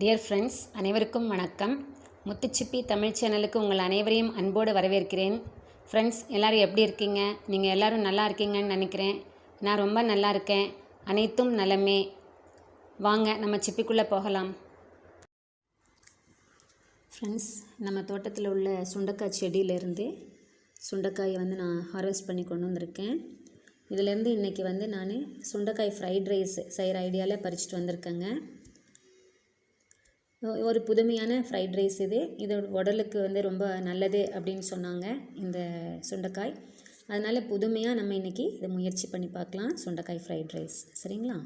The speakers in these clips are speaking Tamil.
டியர் ஃப்ரெண்ட்ஸ், அனைவருக்கும் வணக்கம். முத்துச்சிப்பி தமிழ் சேனலுக்கு உங்கள் அனைவரையும் அன்போடு வரவேற்கிறேன். ஃப்ரெண்ட்ஸ், எல்லோரும் எப்படி இருக்கீங்க? நீங்கள் எல்லோரும் நல்லா இருக்கீங்கன்னு நினைக்கிறேன். நான் ரொம்ப நல்லா இருக்கேன். அனைத்தும் நலமே. வாங்க நம்ம சிப்பிக்குள்ளே போகலாம். ஃப்ரெண்ட்ஸ், நம்ம தோட்டத்தில் உள்ள சுண்டைக்காய் செடியிலேருந்து சுண்டைக்காயை நான் ஹார்வெஸ்ட் பண்ணி கொண்டு வந்திருக்கேன். இதிலேருந்து இன்றைக்கி நான் சுண்டைக்காய் ஃப்ரைட் ரைஸ் செய்கிற ஐடியாவில் பறிச்சுட்டு வந்திருக்கேங்க. ஒரு புதுமையான ஃப்ரைட் ரைஸ் இது உடலுக்கு ரொம்ப நல்லது அப்படின்னு சொன்னாங்க இந்த சுண்டைக்காய். அதனால் புதுமையாக நம்ம இன்றைக்கி இதை முயற்சி பண்ணி பார்க்கலாம். சுண்டைக்காய் ஃப்ரைட் ரைஸ், சரிங்களா?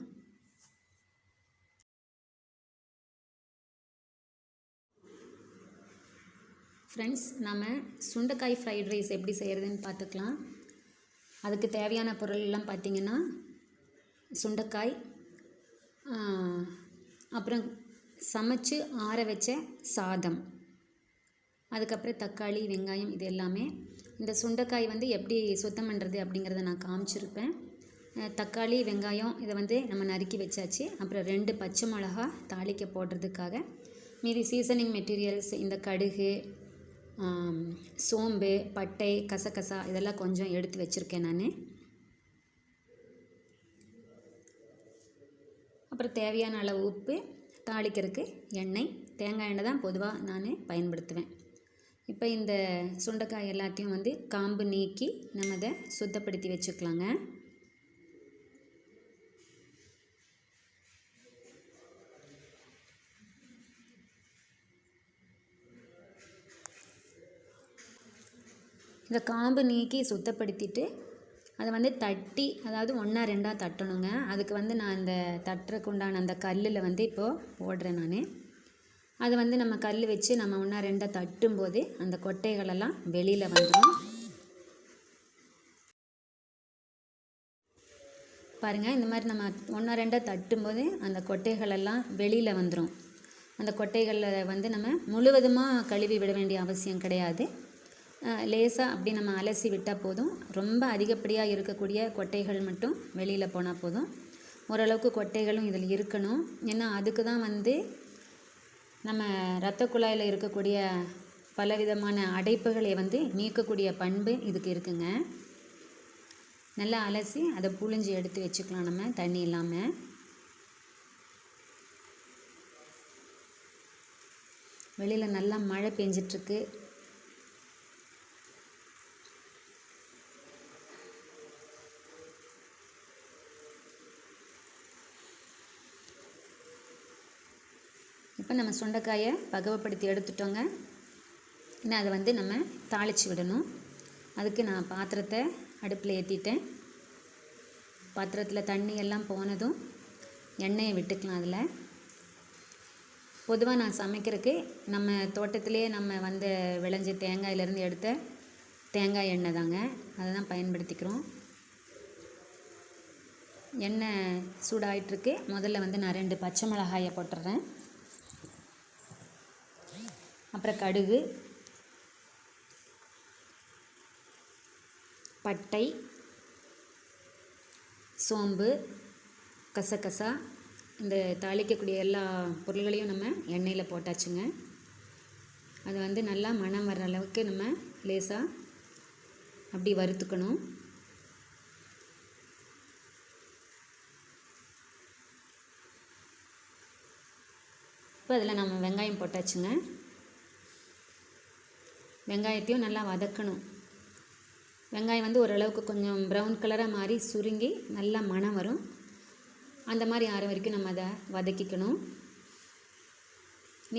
ஃப்ரெண்ட்ஸ், நம்ம சுண்டைக்காய் ஃப்ரைட் ரைஸ் எப்படி செய்கிறதுன்னு பார்த்துக்கலாம். அதுக்கு தேவையான பொருள்லாம் பார்த்திங்கன்னா சுண்டைக்காய், அப்புறம் சமைச்சு ஆற வச்ச சாதம், அதுக்கப்புறம் தக்காளி, வெங்காயம், இது எல்லாமே. இந்த சுண்டைக்காய் எப்படி சுத்தம் பண்ணுறது அப்படிங்கிறத நான் காமிச்சிருப்பேன். தக்காளி, வெங்காயம் இதை நம்ம நறுக்கி வச்சாச்சு. அப்புறம் 2 பச்சை மிளகா தாளிக்க போடுறதுக்காக. மீதி சீசனிங் மெட்டீரியல்ஸ் இந்த கடுகு, சோம்பு, பட்டை, கசகசா இதெல்லாம் கொஞ்சம் எடுத்து வச்சுருக்கேன் நான். அப்புறம் தேவையான அளவு உப்பு, தாளிக்கிறதுக்கு எண்ணெய், தேங்காய் எண்ணெய் தான் பொதுவாக நான் பயன்படுத்துவேன். இப்போ இந்த சுண்டைக்காய் எல்லாத்தையும் காம்பு நீக்கி நம்ம அதை சுத்தப்படுத்தி வச்சுக்கலாங்க. இந்த காம்பு நீக்கி சுத்தப்படுத்திட்டு அதை தட்டி, அதாவது 1 2 தட்டணுங்க. அதுக்கு நான் இந்த தட்டுறக்கு உண்டான அந்த கல்லில் இப்போது போடுறேன் நான். அதை நம்ம கல் வச்சு நம்ம 1 2 தட்டும்போது அந்த கொட்டைகளெல்லாம் வெளியில் வந்துடும். பாருங்கள், இந்த மாதிரி நம்ம 1 2 தட்டும்போது அந்த கொட்டைகளெல்லாம் வெளியில் வந்துடும். அந்த கொட்டைகளில் நம்ம முழுவதுமாக கழுவி விட வேண்டிய அவசியம் கிடையாது. லேசாக அப்படி நம்ம அலசி விட்டால் போதும். ரொம்ப அதிகப்படியாக இருக்கக்கூடிய கொட்டைகள் மட்டும் வெளியில் போனால் போதும். ஓரளவுக்கு கொட்டைகளும் இதில் இருக்கணும். ஏன்னா அதுக்கு தான் நம்ம இரத்த குழாயில் இருக்கக்கூடிய பலவிதமான அடைப்புகளை நீக்கக்கூடிய பண்பு இதுக்கு இருக்குங்க. நல்லா அலசி அதை புழிஞ்சு எடுத்து வச்சுக்கலாம் நம்ம, தண்ணி இல்லாமல். வெளியில் நல்லா மழை பெஞ்சிட்ருக்கு. இப்போ நம்ம சுண்டைக்காயை பக்குவப்படுத்தி எடுத்துட்டோங்க. இன்னும் அதை நம்ம தாளித்து விடணும். அதுக்கு நான் பாத்திரத்தை அடுப்பில் ஏற்றிட்டேன். பாத்திரத்தில் தண்ணி எல்லாம் போனதும் எண்ணெயை விட்டுக்கலாம். அதில் பொதுவாக நான் சமைக்கிறதுக்கு நம்ம தோட்டத்திலே நம்ம விளைஞ்ச தேங்காயிலேருந்து எடுத்த தேங்காய் எண்ணெய் தாங்க, அதை தான் பயன்படுத்திக்கிறோம். எண்ணெய் சூடாகிட்டுருக்கு. முதல்ல நான் 2 பச்சை மிளகாயை போட்டுறேன். அப்புறம் கடுகு, பட்டை, சோம்பு, கசகசா, இந்த தாளிக்கக்கூடிய எல்லா பொருள்களையும் நம்ம எண்ணெயில் போட்டாச்சுங்க. அது நல்லா மணம் வர்ற அளவுக்கு நம்ம லேசாக அப்படி வறுத்துக்கணும். இப்போ அதில் நம்ம வெங்காயம் போட்டாச்சுங்க. வெங்காயத்தையும் நல்லா வதக்கணும். வெங்காயம் ஓரளவுக்கு கொஞ்சம் ப்ரௌன் கலராக மாறி சுருங்கி நல்லா மணம் வரும். அந்த மாதிரி ஆற வரைக்கும் நம்ம அதை வதக்கிக்கணும்.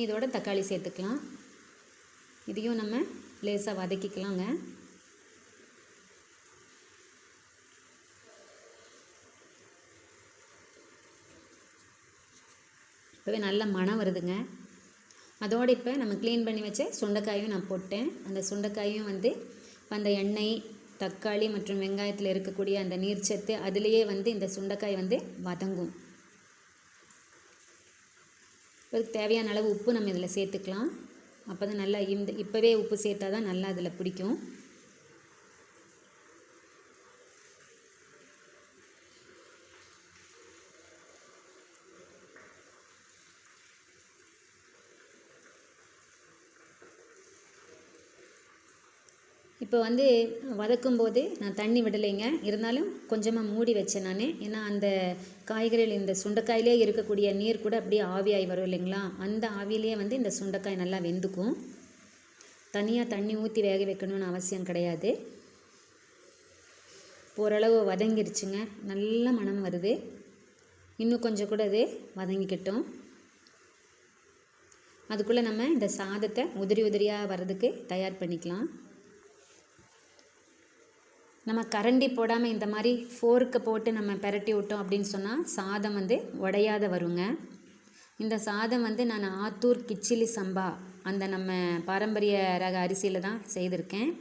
இதோட தக்காளி சேர்த்துக்கலாம். இதையும் நம்ம லேசாக வதக்கிக்கலாங்க. இப்போவே நல்ல மணம் வருதுங்க. அதோடு இப்போ நம்ம க்ளீன் பண்ணி வச்ச சுண்டைக்காயும் நான் போட்டேன். அந்த சுண்டைக்காயும் அந்த எண்ணெய், தக்காளி மற்றும் வெங்காயத்தில் இருக்கக்கூடிய அந்த நீர்ச்சத்து அதிலேயே இந்த சுண்டைக்காய் வதங்கும். இதுக்கு தேவையான அளவு உப்பு நம்ம இதில் சேர்த்துக்கலாம். அப்போ தான் நல்லா இப்போவே உப்பு சேர்த்தா தான் நல்லா அதில் பிடிக்கும். இப்போ வந்து வதக்கும்போது நான் தண்ணி விடலைங்க, இருந்தாலும் கொஞ்சமாக மூடி வச்சேன் நான். ஏன்னா அந்த காய்கறிகள் இந்த சுண்டைக்காயிலே இருக்கக்கூடிய நீர் கூட அப்படியே ஆவியாகி வரும் இல்லைங்களா, அந்த ஆவியிலே வந்து இந்த சுண்டைக்காய் நல்லா வெந்துக்கும். தனியாக தண்ணி ஊற்றி வேக வைக்கணும்னு அவசியம் கிடையாது. ஓரளவு வதங்கிருச்சுங்க, நல்ல மணம் வருது. இன்னும் கொஞ்சம் கூட அது வதங்கிக்கிட்டோம். அதுக்குள்ளே நம்ம இந்த சாதத்தை உதிரி உதிரியாக வர்றதுக்கு தயார் பண்ணிக்கலாம். நம்ம கரண்டி போடாமல் இந்த மாதிரி ஃபோர்க்கை போட்டு நம்ம பெரட்டி விட்டோம் அப்படின்னு சொன்னால் சாதம் வந்து உடையாத வருங்க. இந்த சாதம் வந்து நான் ஆத்தூர் கிச்சிலி சம்பா அந்த நம்ம பாரம்பரிய ரக அரிசியில் தான் செய்திருக்கேன்.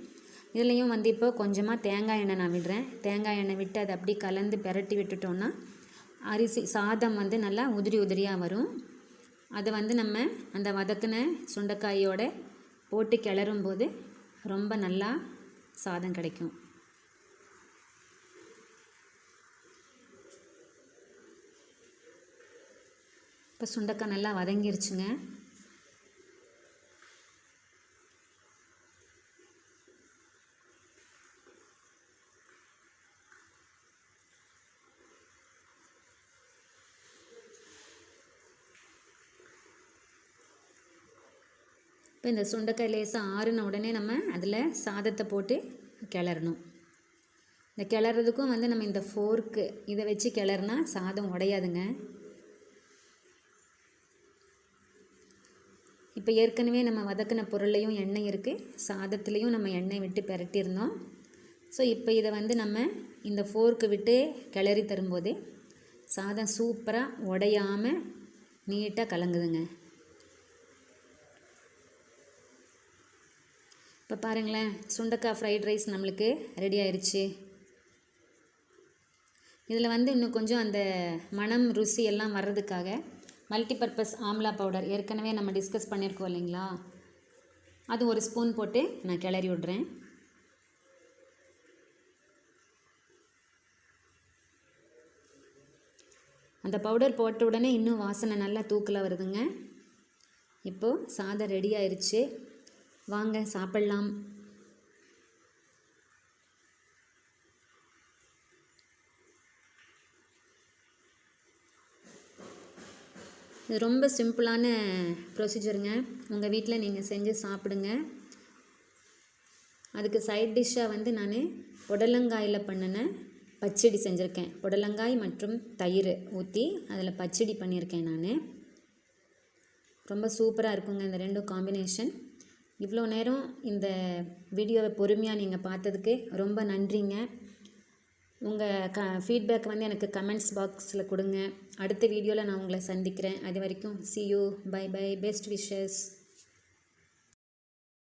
இதுலேயும் வந்து இப்போ கொஞ்சமாக தேங்காய் எண்ணெய் நான் விடுறேன். தேங்காய் எண்ணெய் விட்டு அதை அப்படி கலந்து பெரட்டி விட்டுட்டோன்னா அரிசி சாதம் வந்து நல்லா உதிரி உதிரியாக வரும். அதை வந்து நம்ம அந்த வதக்கின சுண்டைக்காயோடு போட்டு கிளறும்போது ரொம்ப நல்லா சாதம் கிடைக்கும். இப்போ சுண்டைக்காய் நல்லா வதங்கிருச்சுங்க. இப்போ இந்த சுண்டைக்காய் லேசாக ஆறுன உடனே நம்ம அதில் சாதத்தை போட்டு கிளறணும். இந்த கிளறதுக்கும் வந்து நம்ம இந்த ஃபோர்க்கு இதை வச்சு கிளறுனா சாதம் உடையாதுங்க. இப்போ ஏற்கனவே நம்ம வதக்கின பொருள்லையும் எண்ணெய் இருக்குது, சாதத்துலேயும் நம்ம எண்ணெய் விட்டு பெரட்டியிருந்தோம். ஸோ இப்போ இதை வந்து நம்ம இந்த ஃபோர்க்கு விட்டு கிளறி தரும்போது சாதம் சூப்பராக உடையாமல் நீட்டாக கலங்குதுங்க. இப்போ பாருங்களேன், சுண்டைக்காய் ஃப்ரைட் ரைஸ் நம்மளுக்கு ரெடி ஆயிடுச்சு. இதில் வந்து இன்னும் கொஞ்சம் அந்த மணம் ருசி எல்லாம் வர்றதுக்காக மல்டிபர்பஸ் ஆம்லா பவுடர் ஏற்கனவே நம்ம டிஸ்கஸ் பண்ணியிருக்கோம் இல்லைங்களா, அது ஒரு ஸ்பூன் போட்டு நான் கிளறி விட்றேன். அந்த பவுடர் போட்ட உடனே இன்னும் வாசனை நல்லா தூக்கலாக வருதுங்க. இப்போது சாதம் ரெடி ஆயிடுச்சு, வாங்க சாப்பிட்லாம். இது ரொம்ப சிம்பிளான ப்ரொசீஜருங்க. உங்கள் வீட்டில் நீங்கள் செஞ்சு சாப்பிடுங்க. அதுக்கு சைட் டிஷ்ஷாக வந்து நான் புடலங்காயில் பண்ணின பச்சடி செஞ்சுருக்கேன். புடலங்காய் மற்றும் தயிர் ஊற்றி அதில் பச்சடி பண்ணியிருக்கேன் நான். ரொம்ப சூப்பராக இருக்குங்க இந்த ரெண்டும் காம்பினேஷன். இவ்வளோ நேரம் இந்த வீடியோவை பொறுமையாக நீங்கள் பார்த்ததுக்கு ரொம்ப நன்றிங்க. உங்கள் ஃபீட்பேக் வந்து எனக்கு கமெண்ட்ஸ் பாக்ஸில் கொடுங்க. அடுத்த வீடியோவில் நான் உங்களை சந்திக்கிறேன். அது வரைக்கும் see you, bye bye, best wishes.